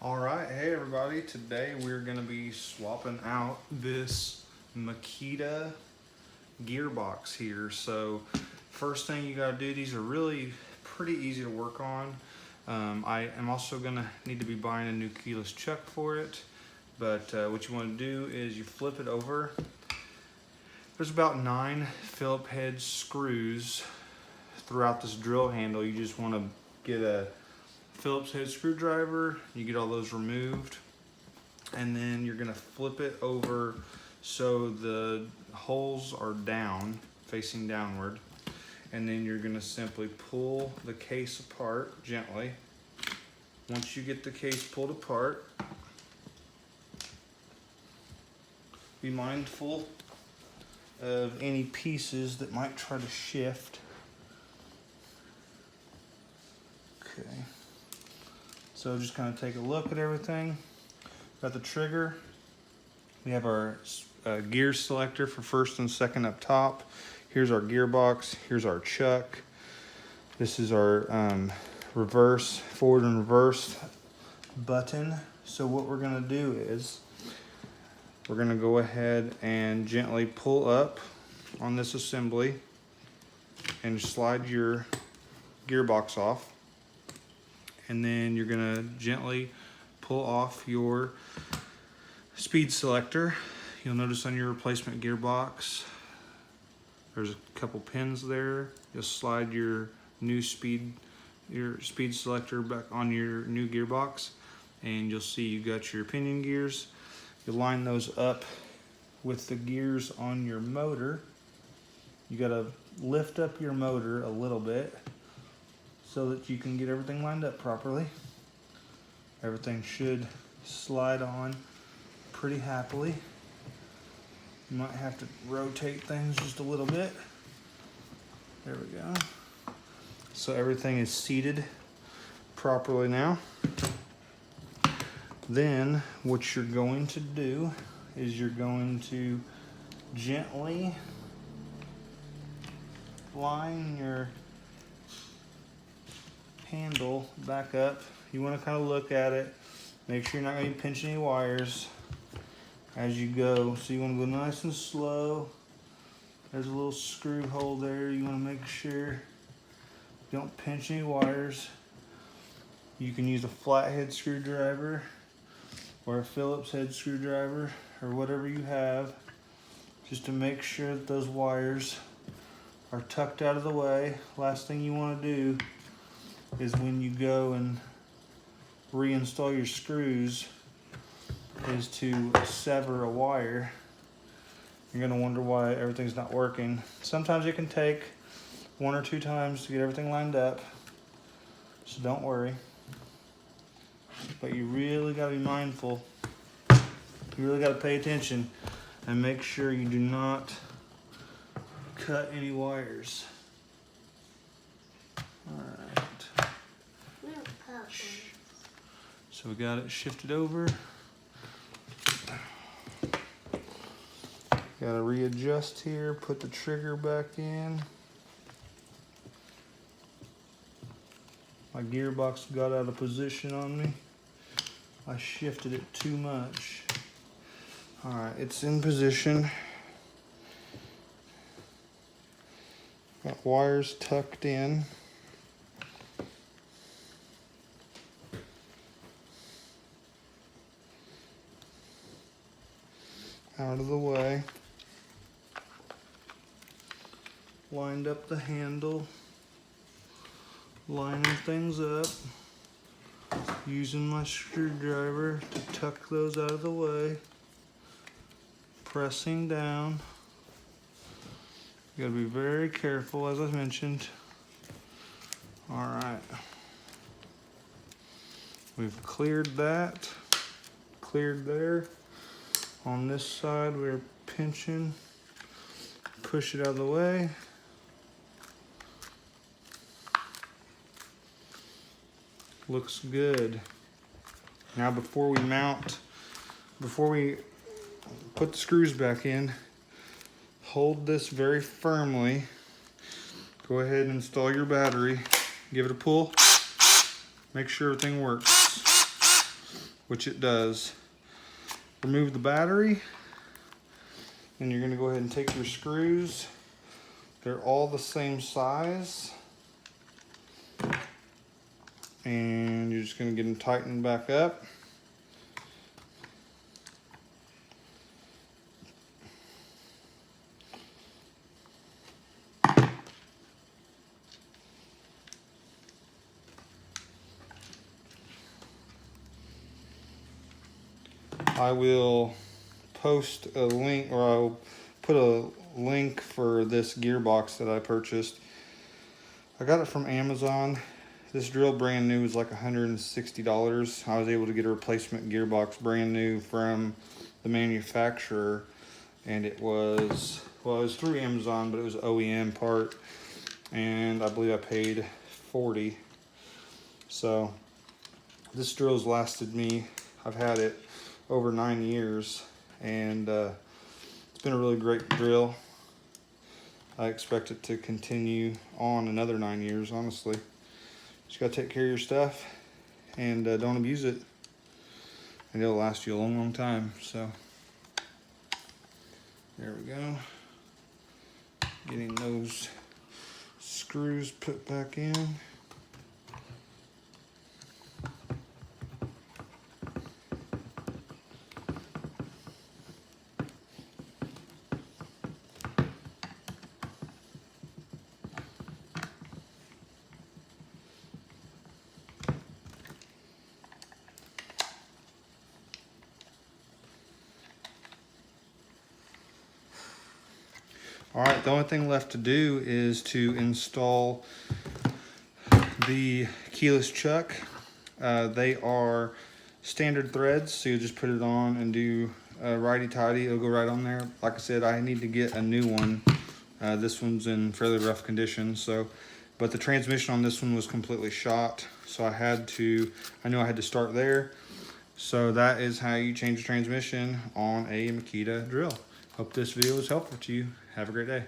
All right, hey everybody. Today we're going to be swapping out this Makita gearbox here. So first thing you got to do, these are really pretty easy to work on. I am also going to need to be buying a new keyless chuck for it. But what you want to do is you flip it over. There's about 9 Phillips head screws throughout this drill handle. You just want to get a Phillips head screwdriver, you get all those removed, and then you're going to flip it over so the holes are down, facing downward, and then you're going to simply pull the case apart gently. Once you get the case pulled apart, be mindful of any pieces that might try to shift. Okay. So just kind of take a look at everything. Got the trigger. We have our gear selector for first and second up top. Here's our gearbox. Here's our chuck. This is our reverse, forward and reverse button. So what we're gonna do is we're gonna go ahead and gently pull up on this assembly and slide your gearbox off. And then you're gonna gently pull off your speed selector. You'll notice on your replacement gearbox, there's a couple pins there. You'll slide your speed selector back on your new gearbox, and you'll see you got your pinion gears. You line those up with the gears on your motor. You gotta lift up your motor a little bit so that you can get everything lined up properly. Everything should slide on pretty happily. You might have to rotate things just a little bit. There we go. So everything is seated properly now. Then what you're going to do is you're going to gently line your handle back up. You want to kind of look at it, make sure you're not going to pinch any wires as you go. So you want to go nice and slow. There's a little screw hole there. You want to make sure you don't pinch any wires. You can use a flathead screwdriver or a Phillips head screwdriver or whatever you have, just to make sure that those wires are tucked out of the way. Last thing you want to do is when you go and reinstall your screws is to sever a wire. You're gonna wonder why everything's not working. Sometimes it can take 1 or 2 times to get everything lined up, so don't worry. But you really gotta be mindful. You really gotta pay attention and make sure you do not cut any wires. All right. So we got it shifted over. Got to readjust here, put the trigger back in. My gearbox got out of position on me. I shifted it too much. All right, it's in position. Got wires tucked in. Out of the way. Lined up the handle. Lining things up. Using my screwdriver to tuck those out of the way. Pressing down. You gotta be very careful, as I mentioned. All right. We've cleared that. Cleared there. On this side, we're pinching, push it out of the way. Looks good. Now before we put the screws back in, hold this very firmly. Go ahead and install your battery. Give it a pull. Make sure everything works. which it does. Remove the battery, and you're gonna go ahead and take your screws. They're all the same size. And you're just gonna get them tightened back up. I will post a link, or I'll put a link for this gearbox that I purchased. I got it from Amazon. This drill brand new was like $160. I was able to get a replacement gearbox brand new from the manufacturer, and it was, well, it was through Amazon, but it was OEM part, and I believe I paid $40. So this drill's lasted me, I've had it over 9 years, and it's been a really great drill. I expect it to continue on another 9 years, honestly. Just gotta take care of your stuff and don't abuse it, and it'll last you a long, long time. So there we go. Getting those screws put back in. All right, the only thing left to do is to install the keyless chuck. They are standard threads, so you just put it on and do righty-tighty. It'll go right on there. Like I said, I need to get a new one. This one's in fairly rough condition, but the transmission on this one was completely shot, so I knew I had to start there. So that is how you change the transmission on a Makita drill. Hope this video was helpful to you. Have a great day.